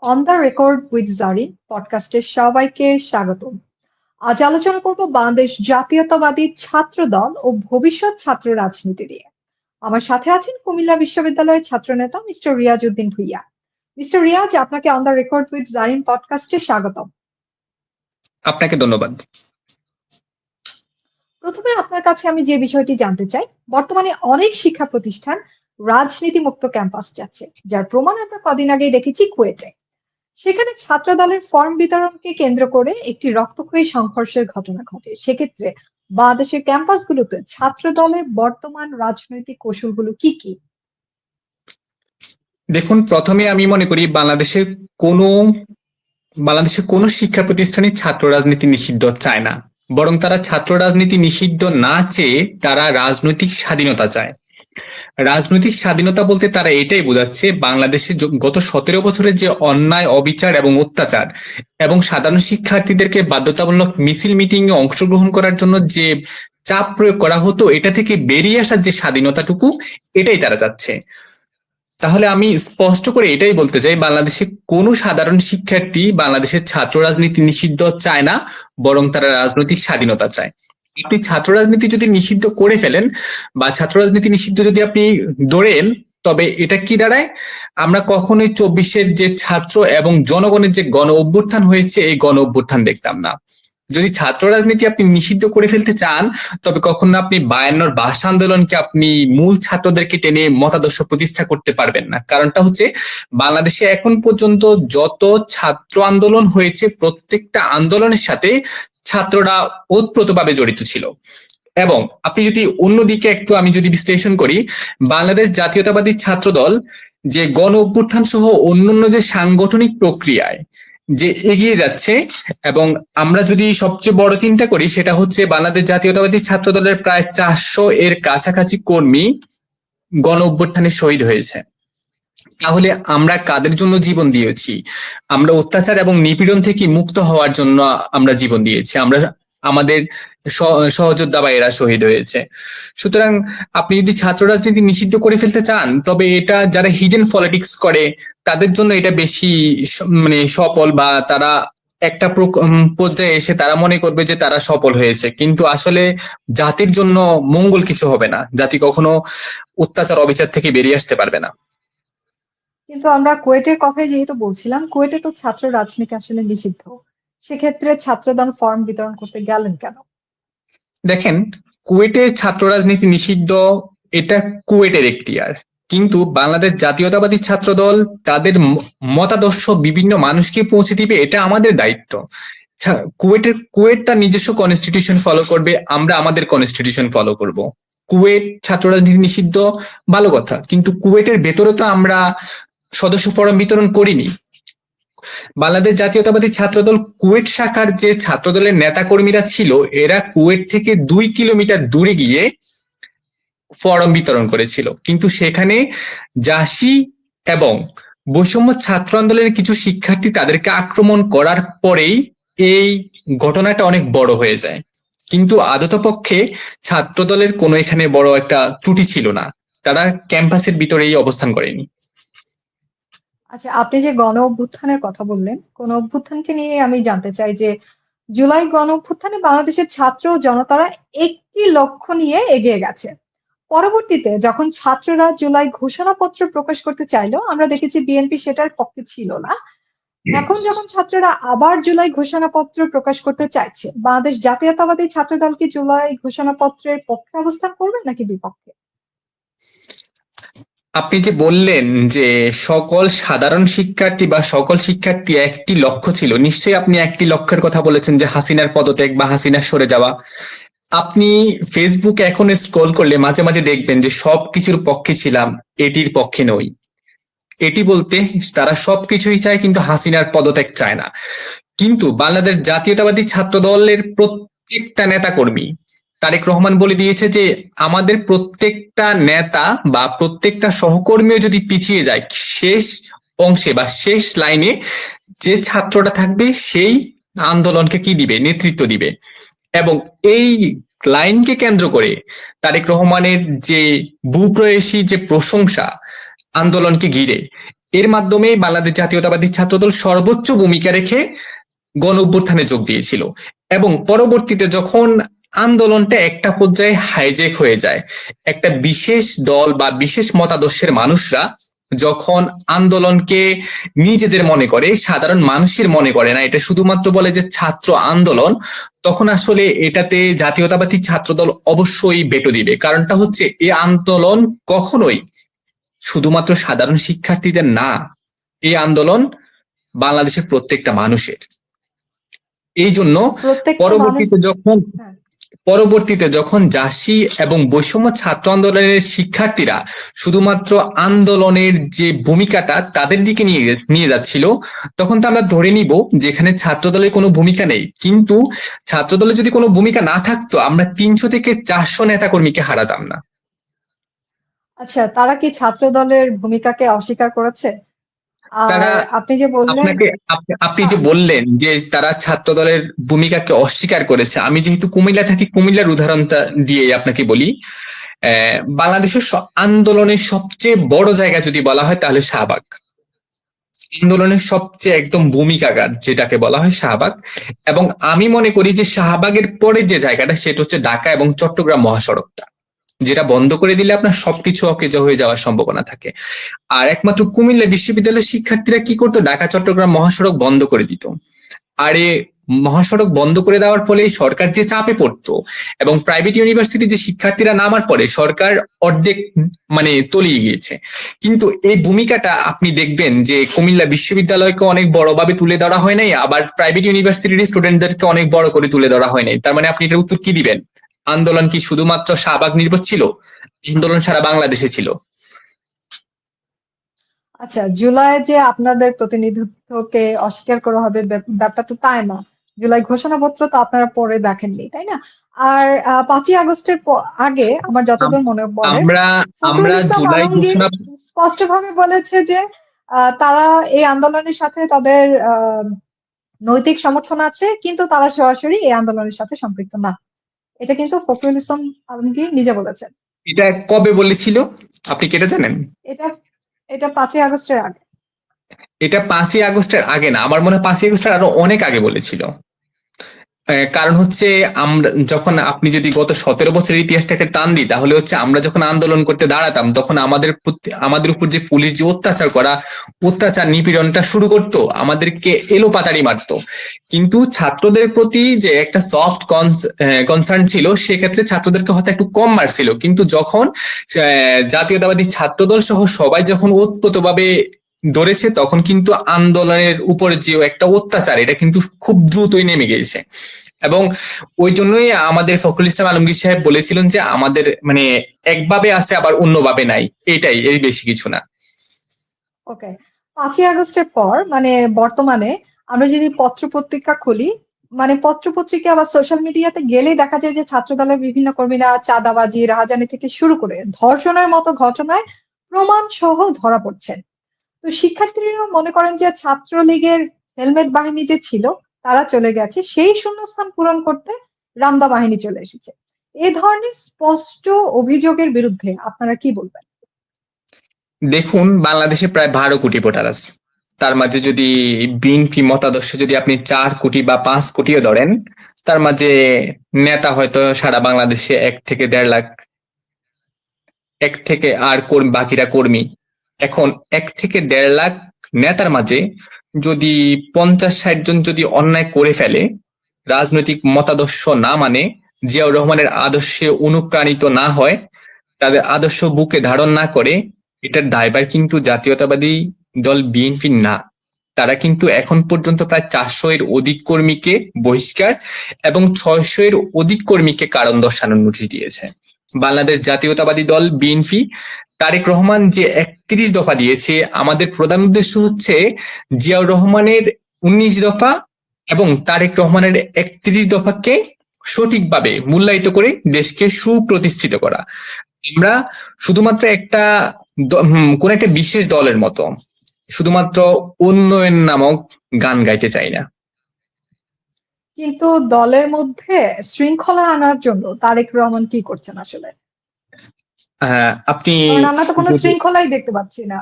On the record with Zarin পডকাস্টে সবাইকে স্বাগতম। আজ আলোচনা করব বাংলাদেশ জাতীয়তাবাদী ছাত্র দল ও ভবিষ্যৎ ছাত্র রাজনীতি নিয়ে। আমার সাথে আছেন কুমিল্লা বিশ্ববিদ্যালয়ের ছাত্রনেতা মিস্টার রিয়াজ উদ্দিন ভুইয়া। মিস্টার রিয়াজ, আপনাকে on the record with Zarin পডকাস্টে স্বাগতম। আপনাকে ধন্যবাদ। প্রথমে আপনার কাছে আমি যে বিষয়টি জানতে চাই, বর্তমানে অনেক শিক্ষা প্রতিষ্ঠান রাজনীতি মুক্ত ক্যাম্পাস যাচ্ছে, যার প্রমাণ আমরা কদিন আগেই দেখেছি কুয়েটে। সেখানে ছাত্রদলের ফর্ম বিতরণকে কেন্দ্র করে একটি রক্তক্ষয়ী সংঘর্ষের ঘটনা ঘটে। সেক্ষেত্রে বাংলাদেশের ক্যাম্পাসগুলোতে ছাত্রদলের বর্তমান রাজনৈতিক কৌশলগুলো কি কি? দেখুন, প্রথমে আমি মনে করি বাংলাদেশের কোনো শিক্ষা প্রতিষ্ঠানই ছাত্র রাজনীতি নিষিদ্ধ চায় না। বরং তারা ছাত্র রাজনীতি নিষিদ্ধ না চেয়ে তারা রাজনৈতিক স্বাধীনতা চায়। রাজনৈতিক স্বাধীনতা বলতে তারা এটাই বোঝাচ্ছে, বাংলাদেশে গত 17 বছরের যে অন্যায়, অবিচার এবং অত্যাচার এবং সাধারণ শিক্ষার্থীদেরকে বাধ্যতামূলক মিছিল মিটিং এ অংশগ্রহণ করার জন্য যে চাপ প্রয়োগ করা হতো, এটা থেকে বেরিয়ে আসার যে স্বাধীনতাটুকু, এটাই তারা চাচ্ছে। তাহলে আমি স্পষ্ট করে এটাই বলতে চাই, বাংলাদেশে কোনো সাধারণ শিক্ষার্থী বাংলাদেশের ছাত্র রাজনীতি নিষিদ্ধ চায় না, বরং তারা রাজনৈতিক স্বাধীনতা চায়। আপনি ছাত্র রাজনীতি যদি নিষিদ্ধ করে ফেলেন বা ছাত্র রাজনীতি নিষিদ্ধ যদি আপনি ধরেন, তবে এটা কি দাঁড়ায়? আমরা কখনোই 24-এর যে ছাত্র এবং জনগণের যে গণ অভ্যুত্থান হয়েছে, এই গণ অভ্যুত্থান দেখতাম না। যদি ছাত্র রাজনীতি আপনি নিষিদ্ধ করে ফেলতে চান, তবে কখনো আপনি 52-র ভাষা আন্দোলনকে আপনি মূল ছাত্রদেরকে টেনে মতাদর্শ প্রতিষ্ঠা করতে পারবেন না। কারণটা হচ্ছে, বাংলাদেশে এখন পর্যন্ত যত ছাত্র আন্দোলন হয়েছে, প্রত্যেকটা আন্দোলনের সাথে ছাত্ররা ওতপ্রোতভাবে জড়িত ছিল। এবং আপনি যদি অন্যদিকে একটু আমি যদি বিশ্লেষণ করি, বাংলাদেশ জাতীয়তাবাদী ছাত্র দল যে গণ অভ্যুত্থান সহ অন্যান্য যে সাংগঠনিক প্রক্রিয়ায় যে এগিয়ে যাচ্ছে, এবং আমরা যদি সবচেয়ে বড় চিন্তা করি, সেটা হচ্ছে বাংলাদেশ জাতীয়তাবাদী ছাত্র দলের প্রায় 400 এর কাছাকাছি কর্মী গণ অভ্যুত্থানে শহীদ হয়েছে। তাহলে আমরা কাদের জন্য জীবন দিয়েছি? আমরা অত্যাচার এবং নিপীড়ন থেকে মুক্ত হওয়ার জন্য আমরা জীবন দিয়েছি। আমরা আমাদের সহযোদ্ধা ভাইয়েরা শহীদ হয়েছে। সুতরাং আপনি যদি ছাত্র রাজনীতি নিষিদ্ধ করে ফেলতে চান, তবে এটা যারা হিডেন পলিটিক্স করে তাদের জন্য এটা বেশি মানে সফল, বা তারা একটা পর্যায়ে এসে তারা মনে করবে যে তারা সফল হয়েছে, কিন্তু আসলে জাতির জন্য মঙ্গল কিছু হবে না। জাতি কখনো অত্যাচার অবিচার থেকে বেরিয়ে আসতে পারবে না। কিন্তু আমরা কুয়েটের কথাই যেহেতু বলছিলাম, কুয়েটে তো ছাত্র রাজনীতি আসলে নিষিদ্ধ। সেক্ষেত্রে ছাত্রদল ফর্ম বিতরণ করতে গেলেন কেন? দেখেন, কুয়েটে ছাত্র রাজনীতি নিষিদ্ধ, এটা কুয়েটের এখতিয়ার। কিন্তু বাংলাদেশ জাতীয়তাবাদী ছাত্র দল তাদের মতাদর্শ বিভিন্ন মানুষকে পৌঁছে দিবে, এটা আমাদের দায়িত্ব। কুয়েট তার নিজস্ব কনস্টিটিউশন ফলো করবে, আমরা আমাদের কনস্টিটিউশন ফলো করব। কুয়েট ছাত্র রাজনীতি নিষিদ্ধ, ভালো কথা, কিন্তু কুয়েটের ভেতরে তো আমরা সদস্য ফরম বিতরণ করিনি। বাংলাদেশ জাতীয়তাবাদী ছাত্রদল কুয়েট শাখার যে ছাত্রদলের নেতা কর্মীরা ছিল, এরা কুয়েট থেকে 2 কিলোমিটার দূরে গিয়ে ফরম বিতরণ করেছিল। কিন্তু সেখানে জাসি এবং বৈষম্য ছাত্র আন্দোলনের কিছু শিক্ষার্থী তাদেরকে আক্রমণ করার পরেই এই ঘটনাটা অনেক বড় হয়ে যায়। কিন্তু আদতপক্ষে ছাত্রদলের কোনো এখানে বড় একটা ত্রুটি ছিল না, তারা ক্যাম্পাসের ভিতরেই অবস্থান করেনি। আচ্ছা, আপনি যে গণ অভ্যুত্থানের কথা বললেন, গণ অভ্যুত্থানকে নিয়ে আমি জানতে চাই যে জুলাই গণ অভ্যুত্থানে বাংলাদেশের ছাত্র জনতারা একটি লক্ষ্য নিয়ে এগিয়ে গেছে। পরবর্তীতে যখন ছাত্ররা জুলাই ঘোষণাপত্র প্রকাশ করতে চাইলো, আমরা দেখেছি বিএনপি সেটার পক্ষে ছিল না। এখন যখন ছাত্ররা আবার জুলাই ঘোষণাপত্র প্রকাশ করতে চাইছে, বাংলাদেশ জাতীয়তাবাদী ছাত্রদল কি জুলাই ঘোষণাপত্রের পক্ষে অবস্থান করবে নাকি বিপক্ষে? আপনি যে বললেন যে সকল সাধারণ শিক্ষার্থী বা সকল শিক্ষার্থী একটি লক্ষ্য ছিল, নিশ্চয়ই আপনি একটি লক্ষ্যের কথা বলেছেন, যে হাসিনার পদত্যাগ বা হাসিনার সরে যাওয়া। আপনি ফেসবুকে এখন স্ক্রল করলে মাঝে মাঝে দেখবেন যে সবকিছুর পক্ষে ছিলাম, এটির পক্ষে নই। এটি বলতে তারা সবকিছুই চায়, কিন্তু হাসিনার পদত্যাগ চায় না। কিন্তু বাংলাদেশ জাতীয়তাবাদী ছাত্র দলের প্রত্যেকটা নেতা কর্মী, তারেক রহমান বলে দিয়েছে যে আমাদের প্রত্যেকটা নেতা বা প্রত্যেকটা সহকর্মীও যদি পিছিয়ে যায়, শেষ অংশে বা শেষ লাইনে যে ছাত্রটা থাকবে সেই আন্দোলনকে কি দিবে, নেতৃত্ব দিবে। এবং এই লাইনকে কেন্দ্র করে তারেক রহমানের যে ভূপ্রয়াসী যে প্রশংসা আন্দোলনকে ঘিরে, এর মাধ্যমে বাংলাদেশ জাতীয়তাবাদী ছাত্রদল সর্বোচ্চ ভূমিকা রেখে গণ অভ্যুত্থানে যোগ দিয়েছিল। এবং পরবর্তীতে যখন আন্দোলনটা একটা পর্যায়ে হাইজ্যাক হয়ে যায়, একটা বিশেষ দল বা বিশেষ মতাদর্শের মানুষরা যখন আন্দোলনকে নিজেদের মনে করে, সাধারণ মানুষের মনে করে না, এটা শুধুমাত্র বলে যে ছাত্র আন্দোলন, তখন আসলে এটাতে জাতীয়তাবাদী ছাত্রদল অবশ্যই ভেটো দিবে। কারণটা হচ্ছে এই আন্দোলন কখনোই শুধুমাত্র সাধারণ শিক্ষার্থীদের না, এই আন্দোলন বাংলাদেশের প্রত্যেকটা মানুষের। এই জন্য প্রত্যেকটা মানুষ। পরবর্তীতে যখন হ্যাঁ। জাসি এবং বৈষম্য ছাত্র আন্দোলনের শিক্ষার্থীরা শুধুমাত্র আন্দোলনের যে ভূমিকাটা তাদের দিকে নিয়ে নিয়ে যাচ্ছিল, তখন তো আমরা ধরে নিব যে এখানে ছাত্রদলের কোনো ভূমিকা নেই। কিন্তু ছাত্রদলের যদি কোনো ভূমিকা না থাকতো, আমরা 300 থেকে 400 নেতাকর্মীকে হারাতাম না। আচ্ছা, তারা কি ছাত্র দলের ভূমিকাকে অস্বীকার করেছে? আর তারা আপনি যে বললেন। আপনাকে আপনি যে হ্যাঁ। বললেন যে তারা ছাত্র দলের ভূমিকাকে অস্বীকার করেছে, আমি যেহেতু কুমিল্লা থাকি, কুমিল্লার উদাহরণটা দিয়ে আপনাকে বলি। বাংলাদেশের আন্দোলনের সবচেয়ে বড় জায়গা যদি বলা হয় তাহলে শাহবাগ। আন্দোলনের সবচেয়ে একদম ভূমিকাগার যেটাকে বলা হয় শাহবাগ। এবং আমি মনে করি যে শাহবাগের পরে যে জায়গাটা সেটা হচ্ছে ঢাকা এবং চট্টগ্রাম মহাসড়কটা, যেটা বন্ধ করে দিলে আপনার সবকিছু অকেজো হয়ে যাওয়ার সম্ভাবনা থাকে। আর একমাত্র কুমিল্লা বিশ্ববিদ্যালয়ের শিক্ষার্থীরা কি করতো, ঢাকা চট্টগ্রাম মহাসড়ক বন্ধ করে দিত। আর এই মহাসড়ক বন্ধ করে দেওয়ার ফলে সরকার যে চাপে পড়তো, এবং প্রাইভেট ইউনিভার্সিটি যে শিক্ষার্থীরা নামার পরে সরকার অর্ধেক মানে তলিয়ে গিয়েছে। কিন্তু এই ভূমিকাটা আপনি দেখবেন যে কুমিল্লা বিশ্ববিদ্যালয়কে অনেক বড়ভাবে তুলে ধরা হয় নাই, আবার প্রাইভেট ইউনিভার্সিটির স্টুডেন্টদেরকে অনেক বড় করে তুলে ধরা হয় নাই। তার মানে আপনি এটার উত্তর কি দিবেন? আন্দোলন কি শুধুমাত্র শাহবাগ নির্ভর ছিল? আন্দোলন সারা বাংলাদেশে ছিল। আচ্ছা, জুলাই যে আপনাদের প্রতিনিধিত্বকে অস্বীকার করা হবে ব্যাপারটা তো তাই না। জুলাই ঘোষণাপত্র তো আপনারা পরে দেখেননি, তাই না? আর 5ই আগস্টের আগে আমার যতদূর আম- মনে পড়ে, আমরা ফখরুল আমরা ইসলাম জুলাই আলমগীর ঘোষণা স্পষ্টভাবে বলেছে যে তারা এই আন্দোলনের সাথে তাদের নৈতিক সমর্থন আছে, কিন্তু তারা সরাসরি এই আন্দোলনের সাথে সম্পৃক্ত না। এটা কিন্তু ফখরুল ইসলাম আলমগীর নিজে বলেছেন। এটা কবে বলেছিল আপনি কেটে জানেন? এটা এটা 5ই আগস্টের আগে। এটা 5ই আগস্টের আগে না, আমার মনে হয় 5ই আগস্টের আরো অনেক আগে বলেছিল। কারণ হচ্ছে আমরা যখন, আপনি যদি গত 17 বছরের ইতিহাসটাকে টান দিই, তাহলে হচ্ছে আমরা যখন আন্দোলন করতে দাঁড়াতাম তখন আমাদের উপর যে পুলিশ যে অত্যাচার নিপীড়নটা শুরু করতো, আমাদেরকে এলোপাতাড়ি মারতো। কিন্তু ছাত্রদের প্রতি যে একটা সফট কনসার্ন ছিল, সেক্ষেত্রে ছাত্রদেরকে হয়তো একটু কম মারছিল। কিন্তু যখন জাতীয়তাবাদী ছাত্রদল সহ সবাই যখন ওতপ্রোতভাবে ধরেছে, তখন কিন্তু আন্দোলনের উপর যে একটা অত্যাচার, এটা কিন্তু খুব দ্রুতই নেমে গিয়েছে। এবং ওই জন্যই আমাদের ফখরুল ইসলাম আলমগীর সাহেব বলেছিলেন যে আমাদের মানে একভাবে আছে আবার অন্যভাবে নাই, এটাই, এর বেশি কিছু না। ওকে। 5ই আগস্টের পর মানে বর্তমানে আমরা যদি পত্র-পত্রিকা খুলি, মানে পত্র-পত্রিকা বা সোশ্যাল মিডিয়াতে গেলেই দেখা যায় যে ছাত্রদলের বিভিন্ন কর্মীরা চাঁদাবাজি, রাহাজানি থেকে শুরু করে ধর্ষণের মতো ঘটনায় প্রমাণ সহ ধরা পড়ছেন। তো শিক্ষার্থীরা মনে করেন যে ছাত্রলীগের হেলমেট বাহিনী যে ছিল তারা চলে গেছে, সেই শূন্যস্থান পূরণ করতে রামদা বাহিনী চলে এসেছে। এ ধরনের স্পষ্ট অভিযোগের বিরুদ্ধে আপনারা কি বলবেন? দেখুন, বাংলাদেশে প্রায় 12 কোটি ভোটার আছে। তার মাঝে যদি বিএনপি মতাদর্শ যদি আপনি 4 কোটি বা 5 কোটিও ধরেন, তার মাঝে নেতা হয়তো সারা বাংলাদেশে 1 থেকে 1.5 লাখ, আর বাকিরা কর্মী। এখন 1 থেকে 1.5 লাখ নেতার মাঝে যদি 50-60 জন যদি অন্যায় করে ফেলে, রাজনৈতিক মতাদর্শ না মানে, জিয়াউর রহমানের আদর্শে অনুপ্রাণিত না হয়, তাদের আদর্শ বুকে ধারণ না করে, এটার দায়ভার কিন্তু জাতীয়তাবাদী দল বিএনপি না। তারা কিন্তু এখন পর্যন্ত প্রায় 400-এর অধিক কর্মীকে বহিষ্কার এবং 600-এর অধিক কর্মীকে কারণ দর্শানোর নোটিশ দিয়েছে। বাংলাদেশ জাতীয়তাবাদী দল বিএনপি, তারেক রহমান যে 31 দফা দিয়েছে, আমাদের প্রধান উদ্দেশ্য হচ্ছে জিয়াউর রহমানের 19 দফা এবং তারেক রহমানের 31 দফাকে সঠিকভাবে মূল্যায়িত করে দেশকে সুপ্রতিষ্ঠিত করা। আমরা শুধুমাত্র কোন একটা বিশেষ দলের মতো শুধুমাত্র উন্নয়ন নামক গান গাইতে চাই না। কিন্তু দলের মধ্যে শৃঙ্খলা আনার জন্য তারেক রহমান কি করছেন আসলে? আপনি কারণ আমরা তো কোনো যদি শৃঙ্খলাই দেখতে পাচ্ছি না।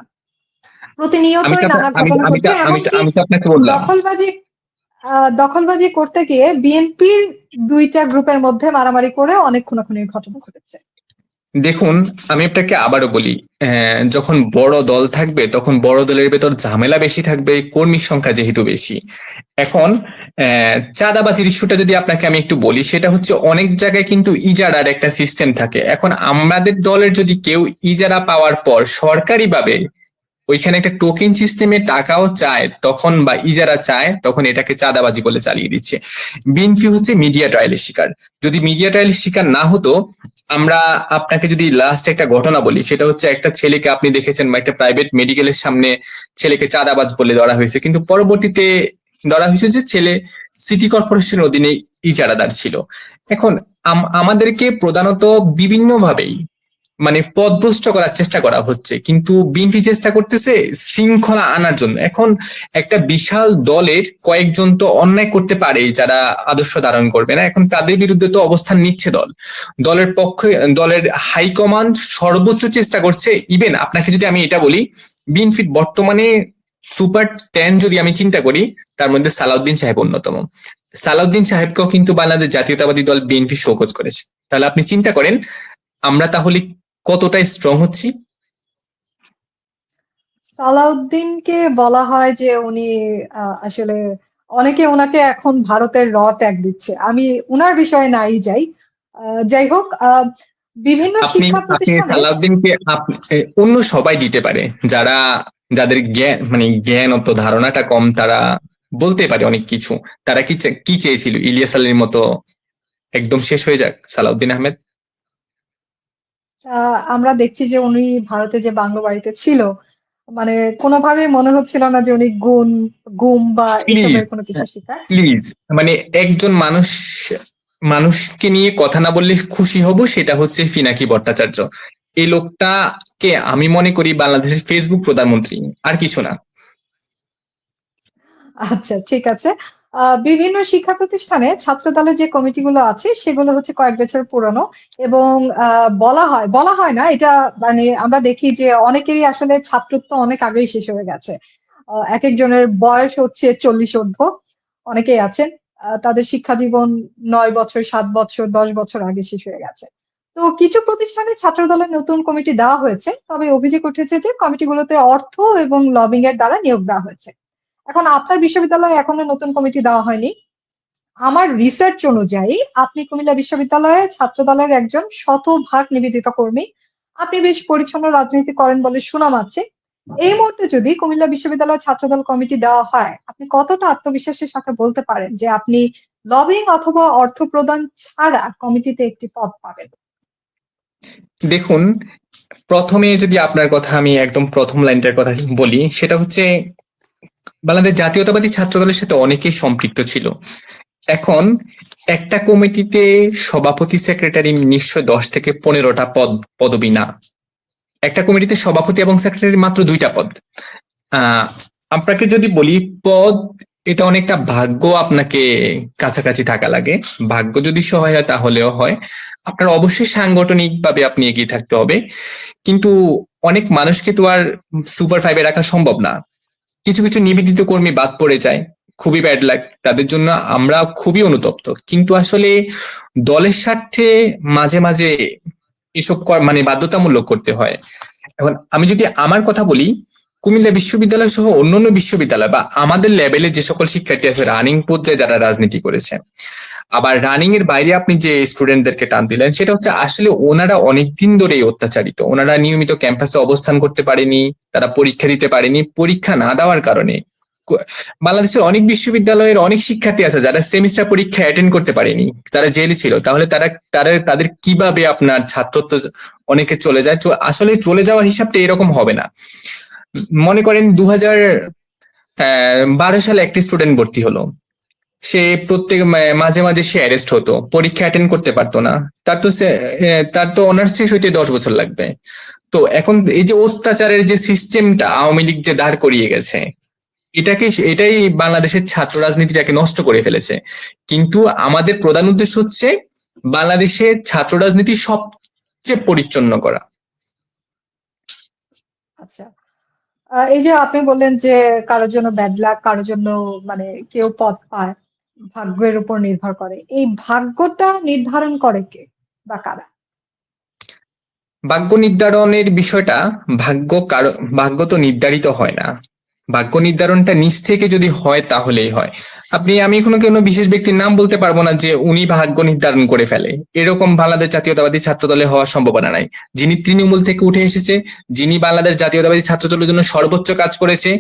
আমি তো প্রতিনিয়তই নানা আমি ঘটনা আমি তো ঘটছে, আমি তো এমনকি আমি তো আপনাকে বললাম। দখলবাজি দখলবাজি করতে গিয়ে বিএনপির ২টা গ্রুপের মধ্যে মারামারি করে অনেক খুনাখুনির ঘটনা ঘটেছে। দেখুন, আমি আপনাকে আবারও বলি, যখন বড় দল থাকবে তখন বড় দলের ভেতর ঝামেলা বেশি থাকবে, কর্মীর সংখ্যা যেহেতু বেশি। এখন চাঁদাবাজির ইস্যুটা যদি আপনাকে আমি একটু বলি, সেটা হচ্ছে অনেক জায়গায় কিন্তু ইজারার একটা সিস্টেম থাকে। এখন আমাদের দলের যদি কেউ ইজারা পাওয়ার পর সরকারিভাবে ওইখানে একটা টোকেন সিস্টেমে টাকাও চায় তখন, বা ইজারা চায় তখন, এটাকে চাঁদাবাজি বলে চালিয়ে দিচ্ছে। বিএনপি হচ্ছে মিডিয়া ট্রায়ালের শিকার। যদি মিডিয়া ট্রায়ালের শিকার না হতো, আমরা আপনাকে যদি লাস্ট একটা ঘটনা বলি, সেটা হচ্ছে একটা ছেলেকে আপনি দেখেছেন একটা প্রাইভেট মেডিকেলের সামনে ছেলেকে চাঁদাবাজ বলে ধরা হয়েছে, কিন্তু পরবর্তীতে ধরা হয়েছে যে ছেলে সিটি কর্পোরেশনের অধীনে ইজারাদার ছিল। এখন আমাদেরকে প্রধানত বিভিন্ন ভাবেই মানে পথভ্রষ্ট করার চেষ্টা করা হচ্ছে, কিন্তু বিএনপি চেষ্টা করতেছে শৃঙ্খলা আনার জন্য। এখন একটা বিশাল দলের কয়েকজন তো অন্যায় করতে পারে যারা আদর্শ ধারণ করবে না, এখন তাদের বিরুদ্ধে তো অবস্থান নিচ্ছে দল, দলের পক্ষে দলের হাইকমান্ড সর্বোচ্চ চেষ্টা করছে। ইভেন আপনাকে যদি আমি এটা বলি, বিএনপির বর্তমানে সুপার 10 যদি আমি চিন্তা করি, তার মধ্যে সালাউদ্দিন সাহেব অন্যতম। সালাউদ্দিন সাহেবকেও কিন্তু বাংলাদেশ জাতীয়তাবাদী দল বিএনপি শোকজ করেছে। তাহলে আপনি চিন্তা করেন আমরা তাহলে কতটা স্ট্রং হচ্ছি। সালাউদ্দিনকে বলা হয় যে উনি আসলে অনেকে ওনাকে এখন ভারতের ট্যাগ দিচ্ছে। আমি উনার বিষয়ে নাই যাই। যাই হোক, বিভিন্ন আপনি শিক্ষা আপনি প্রতিষ্ঠানে সালাউদ্দিনকে অন্য সবাই দিতে পারে, যারা যাদের জ্ঞান মানে জ্ঞান অত ধারণাটা কম, তারা বলতে পারে অনেক কিছু। তারা কি চেয়েছিল, ইলিয়াস আলীর মতো একদম শেষ হয়ে যাক সালাউদ্দিন আহমেদ? আমরা দেখছি যে উনি ভারতে যে বাংলো বাড়িতে ছিল, মানে কোনোভাবেই মনে হচ্ছিল না যে উনি গুম বা প্লিজ, এসবের কোনো কিছু শিকার। প্লিজ, মানে একজন মানুষকে নিয়ে কথা না বললে খুশি হব, সেটা হচ্ছে পিনাকি ভট্টাচার্য। এই লোকটাকে আমি মনে করি বাংলাদেশের ফেসবুক প্রধানমন্ত্রী, আর কিছু না। আচ্ছা, ঠিক আছে। বিভিন্ন শিক্ষা প্রতিষ্ঠানে ছাত্রদলের যে কমিটিগুলো আছে সেগুলো হচ্ছে কয়েক বছর পুরনো, এবং বলা হয় না এটা, মানে আমরা দেখি যে অনেকেরই আসলে ছাত্রত্ব অনেক আগেই শেষ হয়ে গেছে। একেকজনের বয়স হচ্ছে ৪০ ঊর্ধ্ব, অনেকেই আছেন। তাদের শিক্ষা জীবন ৯ বছর, ৭ বছর, ১০ বছর আগে শেষ হয়ে গেছে। তো কিছু প্রতিষ্ঠানে ছাত্রদলের নতুন কমিটি দেওয়া হয়েছে। তবে অভিযোগ উঠেছে যে কমিটিগুলোতে অর্থ এবং লবিং এর দ্বারা নিয়োগ দেওয়া হয়েছে। এখন আপনার বিশ্ববিদ্যালয়ে এখনো নতুন কমিটি দেওয়া হয়নি। আমার রিসার্চ অনুযায়ী আপনি কুমিল্লা বিশ্ববিদ্যালয়ে ছাত্রদলের একজন শতভাগ নিবেদিত কর্মী। আপনি বেশ পরিচ্ছন্ন রাজনীতি করেন বলে সুনাম আছে। এই মুহূর্তে যদি কুমিল্লা বিশ্ববিদ্যালয় ছাত্রদল কমিটি দেওয়া হয়, আপনি কতটা আত্মবিশ্বাসের সাথে বলতে পারেন যে আপনি লবিং অথবা অর্থ প্রদান ছাড়া কমিটিতে একটি পদ পাবেন? দেখুন, প্রথমে যদি আপনার কথা আমি একদম প্রথম লাইনটার কথা বলি, সেটা হচ্ছে বাংলাদেশ জাতীয়তাবাদী ছাত্র দলের সাথে অনেকেই সম্পৃক্ত ছিল। এখন একটা কমিটিতে সভাপতি সেক্রেটারি নিশ্চয় 10 থেকে 15টা পদবি না। একটা কমিটিতে সভাপতি এবং সেক্রেটারি মাত্র 2টা পদ। আহ আপনাকে যদি বলি পদ, এটা অনেকটা ভাগ্য আপনাকে কাছাকাছি থাকা লাগে। ভাগ্য যদি সহায় হয় তাহলেও হয়। আপনার অবশ্যই সাংগঠনিক ভাবে আপনি এগিয়ে থাকতে হবে, কিন্তু অনেক মানুষকে তো আর সুপার 5-এ রাখা সম্ভব না। কিছু কিছু নিবেদিত কর্মী বাদ পড়ে যায়, খুবই ব্যাড লাগ। তাদের জন্য আমরা খুবই অনুতপ্ত, কিন্তু আসলে দলের স্বার্থে মাঝে মাঝে এসব মানে বাধ্যতামূলক করতে হয়। এখন আমি যদি আমার কথা বলি, কুমিল্লা বিশ্ববিদ্যালয় সহ অন্যান্য বিশ্ববিদ্যালয় বা আমাদের লেভেলে যে সকল শিক্ষার্থী আছে রানিং পর্যায়ে যারা রাজনীতি করেছে, আবার রানিং এর বাইরে আপনি যে স্টুডেন্টদেরকে টান দিলেন, সেটা হচ্ছে আসলে ওনারা অনেকদিন ধরেই অত্যাচারিত। ওনারা নিয়মিত ক্যাম্পাসে অবস্থান করতে পারেনি, তারা পরীক্ষা দিতে পারেনি, পরীক্ষা না দেওয়ার কারণে বাংলাদেশের অনেক বিশ্ববিদ্যালয়ের অনেক শিক্ষার্থী আছে যারা সেমিস্টার পরীক্ষা অ্যাটেন্ড করতে পারেনি, তারা জেলে ছিল। তাহলে তারা তারা তাদের কিভাবে আপনার ছাত্রত্ব অনেকে চলে যায়? আসলে চলে যাওয়ার হিসাবটা এরকম হবে না। মনে করেন 2012 সালে একটি স্টুডেন্ট ভর্তি হলো, সে প্রত্যেক মাঝে মাঝে সে অ্যারেস্ট হতো, পরীক্ষা অ্যাটেন্ড করতে পারতো না। তার তো অনার্স শেষ হইতে 10 বছর লাগবে। তো এখন এই যে অত্যাচারের যে সিস্টেমটা আওয়ামী লীগ যে দাঁড় করিয়ে গেছে, এটাই বাংলাদেশের ছাত্র রাজনীতিটাকে নষ্ট করে ফেলেছে। কিন্তু আমাদের প্রধান উদ্দেশ্য হচ্ছে বাংলাদেশের ছাত্র রাজনীতি সবচেয়ে পরিচ্ছন্ন করা। আচ্ছা। এই যে আপনি বললেন যে কারোর জন্য ব্যাড লাক, কারোর জন্য মানে কেউ পদ পায়, ভাগ্যের উপর নির্ভর করে। এই ভাগ্যটা নির্ধারণ করে কে বা কারা? ভাগ্য নির্ধারণের বিষয়টা, ভাগ্য তো নির্ধারিত হয় না। ভাগ্য নির্ধারণটা নিজ থেকে যদি হয় তাহলেই হয়। আমি এখনো কোনো বিশেষ ব্যক্তির নাম বলতে পারবো না যে উনি ভাগ্য নির্ধারণ করে ফেলে, এরকম বাংলাদেশ জাতীয়তাবাদী ছাত্র দলে হওয়ার সম্ভাবনা নাই। যিনি তৃণমূল থেকে উঠে এসেছে, যিনি বাংলাদেশ জাতীয়তাবাদী ছাত্র দলের জন্য সর্বোচ্চ কাজ করেছে,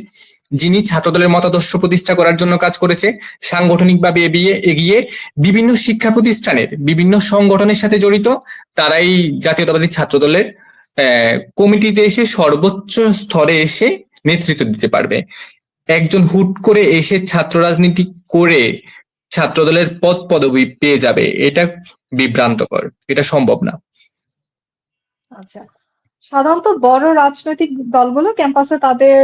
যিনি ছাত্রদলের মতাদর্শ প্রতিষ্ঠা করার জন্য কাজ করেছে, সাংগঠনিকভাবে এগিয়ে এগিয়ে বিভিন্ন শিক্ষা প্রতিষ্ঠানের বিভিন্ন সংগঠনের সাথে জড়িত, তারাই জাতীয়তাবাদী ছাত্র দলের কমিটিতে এসে সর্বোচ্চ স্তরে এসে নেতৃত্ব দিতে পারবে। একজন হুট করে এসে ছাত্র রাজনীতি করে ছাত্রদলের পদ পদবি পেয়ে যাবে, এটা বিভ্রান্তকর, এটা সম্ভব না। আচ্ছা। সাধারণত বড় রাজনৈতিক দলগুলো ক্যাম্পাসে তাদের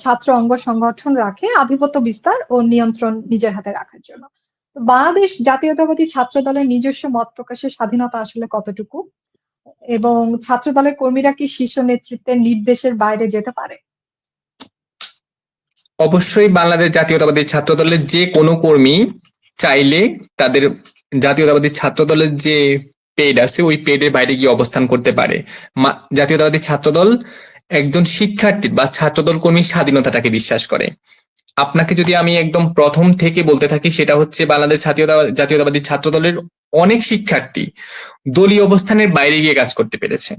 ছাত্র অঙ্গ সংগঠন রাখে আধিপত্য বিস্তার ও নিয়ন্ত্রণ নিজের হাতে রাখার জন্য। তো বাংলাদেশ জাতীয়তাবাদী ছাত্র দলের নিজস্ব মত প্রকাশের স্বাধীনতা আসলে কতটুকু? এবং ছাত্র দলের কর্মীরা কি শীর্ষ নেতৃত্বের নির্দেশের বাইরে যেতে পারে? অবশ্যই বাংলাদেশ জাতীয়তাবাদী ছাত্র দলের যে কোনো কর্মী চাইলে তাদের জাতীয়তাবাদী ছাত্র দলের যে পেড আছে ওই পেডের বাইরে গিয়ে অবস্থান করতে পারে। জাতীয়তাবাদী ছাত্র দল একজন শিক্ষার্থী বা ছাত্রদল কর্মীর স্বাধীনতাটাকে বিশ্বাস করে। আপনাকে যদি আমি একদম প্রথম থেকে বলতে থাকি, সেটা হচ্ছে বাংলাদেশ জাতীয়তাবাদী ছাত্র দলের অনেক শিক্ষার্থী দলীয় অবস্থানের বাইরে গিয়ে কাজ করতে পেরেছে,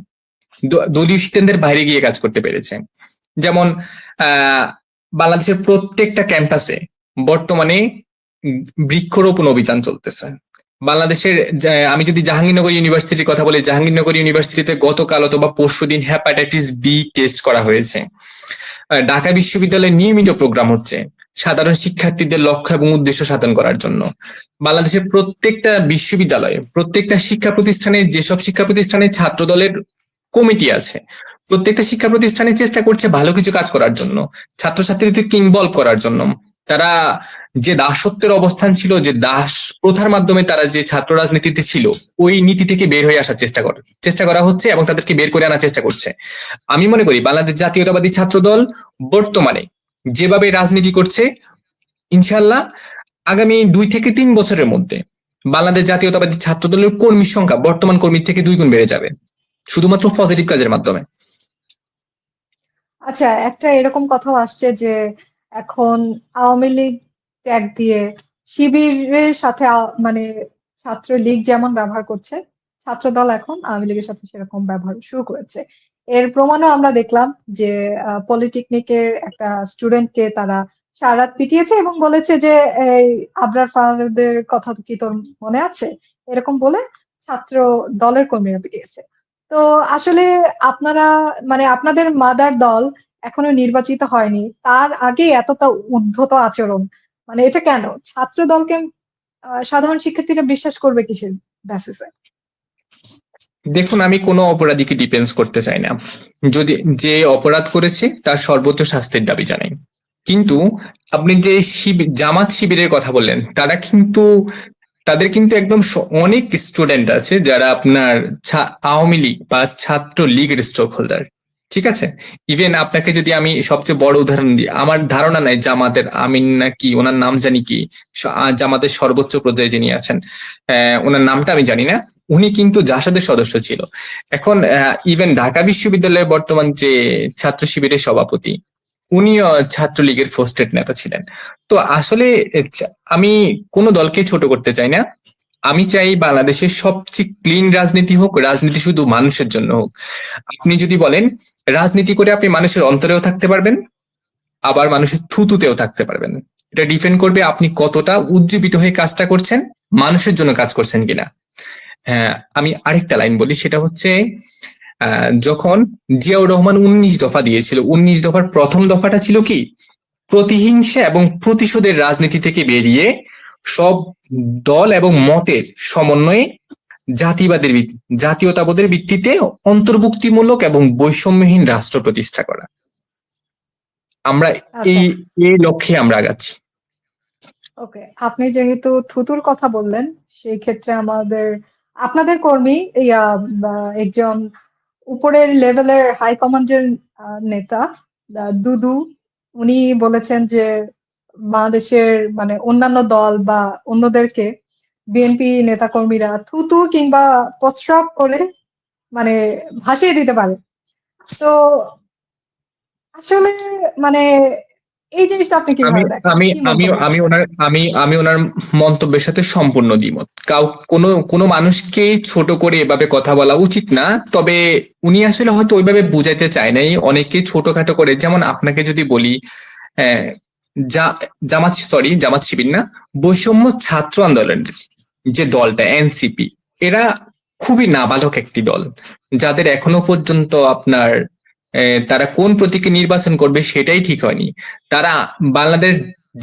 দলীয় সিদ্ধান্তের বাইরে গিয়ে কাজ করতে পেরেছে। যেমন আহ বাংলাদেশের প্রত্যেকটা ক্যাম্পাসে বর্তমানে বৃক্ষরোপণ অভিযান চলতেছে। বাংলাদেশের আমি যদি জাহাঙ্গীরনগর ইউনিভার্সিটির কথা বলি, জাহাঙ্গীরনগর ইউনিভার্সিটিতে গতকাল অথবা পরশুদিন হেপাটাইটিস বি টেস্ট করা হয়েছে। ঢাকা বিশ্ববিদ্যালয়ে নিয়মিত প্রোগ্রাম হচ্ছে সাধারণ শিক্ষার্থীদের লক্ষ্য এবং উদ্দেশ্য সাধন করার জন্য। বাংলাদেশের প্রত্যেকটা বিশ্ববিদ্যালয়ে, প্রত্যেকটা শিক্ষা প্রতিষ্ঠানে, যেসব শিক্ষা প্রতিষ্ঠানে ছাত্র দলের কমিটি আছে, প্রত্যেকটা শিক্ষা প্রতিষ্ঠানে চেষ্টা করছে ভালো কিছু কাজ করার জন্য, ছাত্রছাত্রীদেরকে ইনভলভ করার জন্য। তারা যে দাসত্বের অবস্থান ছিল, যে দাস প্রথার মাধ্যমে তারা যে ছাত্র রাজনীতিতে ছিল, ওই নীতি থেকে বের হয়ে আসার চেষ্টা করা হচ্ছে এবং তাদেরকে বের করে আনার চেষ্টা করছে। আমি মনে করি বাংলাদেশ জাতীয়তাবাদী ছাত্র দল বর্তমানে যেভাবে রাজনীতি করছে, ইনশাল্লাহ আগামী 2 থেকে 3 বছরের মধ্যে বাংলাদেশ জাতীয়তাবাদী ছাত্র দলের কর্মীর সংখ্যা বর্তমান কর্মীর থেকে 2 গুণ বেড়ে যাবে, শুধুমাত্র পজিটিভ কাজের মাধ্যমে। আচ্ছা, একটা এরকম কথাও আসছে যে এখন আওয়ামী লীগ ট্যাগ দিয়ে শিবিরের সাথে মানে ছাত্রলীগ যেমন ব্যবহার করছে, ছাত্রদল এখন আওয়ামী লীগের সাথে সেরকম ব্যবহার শুরু করেছে। এর প্রমাণও আমরা দেখলাম যে পলিটেকনিকের একটা স্টুডেন্টকে তারা সারারাত পিটিয়েছে এবং বলেছে যে এই আবরার ফাহাদের কথা কি তোর মনে আছে, এরকম বলে ছাত্র দলের কর্মীরা পিটিয়েছে। তো আসলে আপনারা মানে আপনাদের মাদার দল এখনো নির্বাচিত হয়নি, তার আগে এতটা উদ্ধত আচরণ, মানে এটা কেন? ছাত্র দলকে সাধারণ শিক্ষার্থীরা বিশ্বাস করবে কিসের বেসিসে? দেখুন, আমি কোনো অপরাধীকে ডিফেন্স করতে চাই না। যদি যে অপরাধ করেছে তার সর্বোচ্চ শাস্তির দাবি জানাই। কিন্তু আপনি যে জামাত শিবিরের কথা বললেন, তাদের কিন্তু একদম অনেক স্টুডেন্ট আছে যারা আপনার আওয়ামী লীগ বা ছাত্র লীগের স্টক হোল্ডার। ঠিক আছে, ইভেন আপনাকে যদি আমি সবচেয়ে বড় উদাহরণ দিই, আমার ধারণা নাই জামাতের আমিন নাকি ওনার নাম জানি কি, জামাতের সর্বোচ্চ পর্যায়ে যিনি আছেন, ওনার নামটা আমি জানি না, উনি কিন্তু জাসদের সদস্য ছিল। এখন ইভেন ঢাকা বিশ্ববিদ্যালয়ের বর্তমান যে ছাত্র শিবিরের সভাপতি, উনিও ছাত্রলীগের পোস্টেড নেতা ছিলেন। তো আসলে আমি কোনো দলকে ছোট করতে চাই না। আমি চাই বাংলাদেশের সবচেয়ে ক্লিন রাজনীতি হোক, রাজনীতি শুধু মানুষের জন্য হোক। আপনি যদি বলেন রাজনীতি করে আপনি মানুষের অন্তরেও থাকতে পারবেন, আবার মানুষের থুতুতেও থাকতে পারবেন। এটা ডিপেন্ড করবে আপনি কতটা উজ্জীবিত হয়ে কাজটা করছেন, মানুষের জন্য কাজ করছেন কিনা। হ্যাঁ, আমি আরেকটা লাইন বলি, সেটা হচ্ছে যখন জিয়াউর রহমান 19 দফা দিয়েছিল, 19 দফার প্রথম দফাটা ছিল কি, প্রতিহিংসা এবং প্রতিশোধের রাজনীতি থেকে বেরিয়ে সব দল এবং মতের সমন্বয়ে জাতীয়তাবাদের ভিত্তিতে অন্তর্ভুক্তিমূলক এবং বৈষম্যহীন রাষ্ট্র প্রতিষ্ঠা করা। আমরা আচ্ছা, এই এই লক্ষ্যে আমরা আগাচ্ছি। ওকে। আপনি যেহেতু থুতুর কথা বললেন, সেই ক্ষেত্রে আপনাদের কর্মী একজন উপরের লেভেলের হাই কমান্ডের নেতা দুদু, উনি বলেছেন যে বাংলাদেশের মানে অন্যান্য দল বা অন্যদেরকে বিএনপি নেতাকর্মীরা থুতু কিংবা প্রস্রাব করে মানে ভাসিয়ে দিতে পারে। তো আসলে মানে এই জিনিসটা আপনি আমি কিভাবে দেখেন? আমি কি আমি মন্তব্য আমি করবেন? ওনার আমি ওনার মন্তব্যের সাথে সম্পূর্ণ দ্বিমত। কোনো কোনো মানুষকে ছোট করে এভাবে কথা বলা উচিত না। তবে উনি আসলে হয়তো ওইভাবে বুঝাইতে চায় নাই, অনেকে ছোটখাটো করে, যেমন আপনাকে যদি বলি আহ, জামাত শিবির না, বৈষম্য ছাত্র আন্দোলনের যে দলটা এনসিপি, এরা খুবই নাবালক একটি দল, যাদের এখনো পর্যন্ত আপনার তারা কোন প্রতীকে নির্বাচন করবে সেটাই ঠিক হয়নি। তারা বাংলাদেশ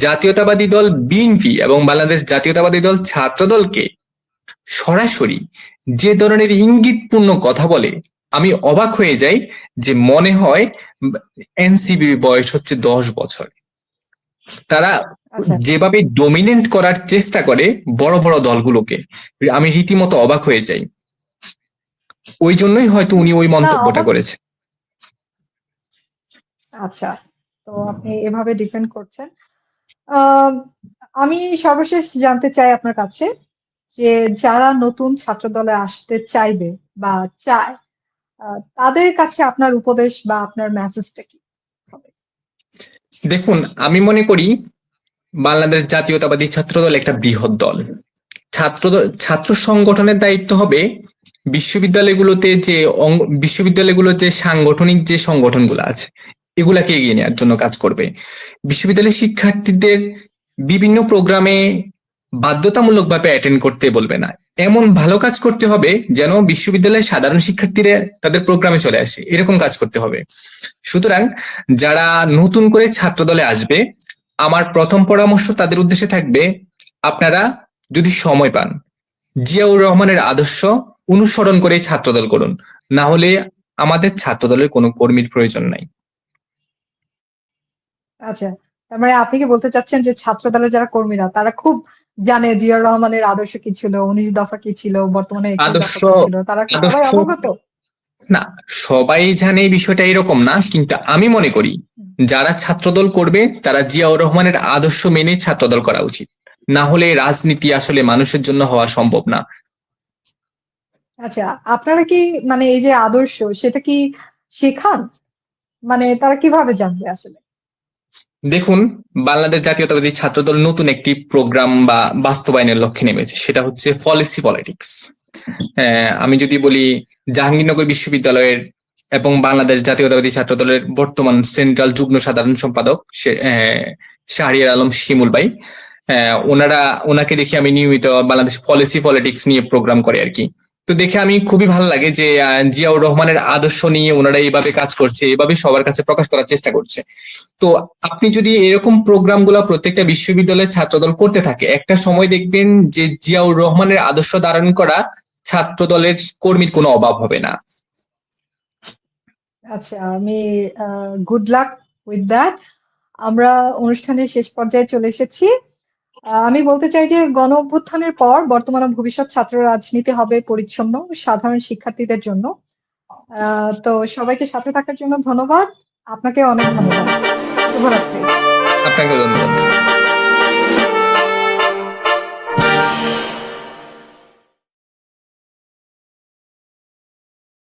জাতীয়তাবাদী দল বিএনপি এবং বাংলাদেশ জাতীয়তাবাদী দল ছাত্র দলকে সরাসরি যে ধরনের ইঙ্গিতপূর্ণ কথা বলে, আমি অবাক হয়ে যাই। যে মনে হয় এনসিবি বয়স হচ্ছে 10 বছর। তারা আচ্ছা, যেভাবে ডমিনেন্ট করার চেষ্টা করে বড় বড় দলগুলোকে, আমি রীতিমতো অবাক হয়ে যাই। ওই জন্যই হয়তো উনি ওই না মন্তব্যটা অবাক করেছে। আচ্ছা। তো আপনি এভাবে ডিফেন্ড করছেন। আম আমি সর্বশেষ জানতে চাই আপনার কাছে যে যারা নতুন ছাত্রদলে আসতে চাইবে বা চায়, আ তাদের কাছে আপনার উপদেশ বা আপনার মেসেজটা কি হবে? দেখুন, আমি মনে করি বাংলাদেশ জাতীয়তাবাদী ছাত্রদল একটা বৃহৎ দল। ছাত্র সংগঠনের দায়িত্ব হবে বিশ্ববিদ্যালয়গুলোতে বিশ্ববিদ্যালয়গুলোর যে সাংগঠনিক যে সংগঠনগুলো আছে এগুলাকে এগিয়ে নেওয়ার জন্য কাজ করবে। বিশ্ববিদ্যালয়ের শিক্ষার্থীদের বিভিন্ন প্রোগ্রামে বাধ্যতামূলকভাবে অ্যাটেন্ড করতে বলবে না, এমন ভালো কাজ করতে হবে যেন বিশ্ববিদ্যালয়ের সাধারণ শিক্ষার্থীরা তাদের প্রোগ্রামে চলে আসে, এরকম কাজ করতে হবে। সুতরাং যারা নতুন করে ছাত্র দলে আসবে, আমার প্রথম পরামর্শ তাদের উদ্দেশ্যে থাকবে, আপনারা যদি সময় পান জিয়াউর রহমানের আদর্শ অনুসরণ করে ছাত্রদল করুন, না হলে আমাদের ছাত্রদলের কোনো কর্মীর প্রয়োজন নাই। আচ্ছা। তার মানে আপনি কি বলতে চাচ্ছেন যে ছাত্রদলের যারা কর্মীরা তারা খুব জানে জিয়াউর রহমানের আদর্শ কি ছিল, ১৯ দফা কি ছিল, বর্তমানে ২১ আদর্শ দফা কি ছিল? তারা কি সবাই আদর্শ অবগত? না, সবাই জানে এই বিষয়টা এরকম না, কিন্তু আমি মনে করি হুম। যারা ছাত্রদল করবে তারা জিয়াউর রহমানের আদর্শ মেনে ছাত্রদল করা উচিত, না হলে রাজনীতি আসলে মানুষের জন্য হওয়া সম্ভব না। আচ্ছা, আপনারা কি মানে এই যে আদর্শ সেটা কি শেখান? মানে তারা কিভাবে জানবে আসলে? দেখুন, বাংলাদেশ জাতীয়তাবাদী ছাত্রদল নতুন একটি প্রোগ্রাম বা বাস্তবায়নের লক্ষ্যে নেমেছে, সেটা হচ্ছে পলিসি পলিটিক্স। আমি যদি বলি, জাহাঙ্গীরনগর বিশ্ববিদ্যালয়ের এবং বাংলাদেশ জাতীয়তাবাদী ছাত্রদলের বর্তমান সেন্ট্রাল যুগ্ম সাধারণ সম্পাদক শাহরিয়ার আলম শিমুল ভাই, ওনাকে দেখি আমি নিয়মিত বাংলাদেশ পলিসি পলিটিক্স নিয়ে প্রোগ্রাম করে আর কি। তো দেখে আমি খুবই ভালো লাগে যে জিয়াউর রহমানের আদর্শ নিয়ে ওনারা এইভাবে কাজ করছে, এভাবে সবার কাছে প্রকাশ করার চেষ্টা করছে। তো আপনি যদি এরকম প্রোগ্রাম গুলা প্রত্যেকটা বিশ্ববিদ্যালয়ের ছাত্রদল করতে থাকে, একটা সময় দেখবেন যে জিয়াউর রহমানের আদর্শ ধারণ করা ছাত্র দলের কর্মীর কোনো অভাব হবে না। আচ্ছা, আমি গুড লাক উইথ দ্যাট। আমরা অনুষ্ঠানের শেষ পর্যায়ে চলে এসেছি। আমি বলতে চাই যে গণ অভ্যুত্থানের পর বর্তমান ও ভবিষ্যৎ ছাত্র রাজনীতি হবে পরিচ্ছন্ন সাধারণ শিক্ষার্থীদের জন্য। তো সবাইকে সাথে থাকার জন্য ধন্যবাদ। আপনাকে অনেক ধন্যবাদ। শুভরাত্রি। আপনাকে ধন্যবাদ।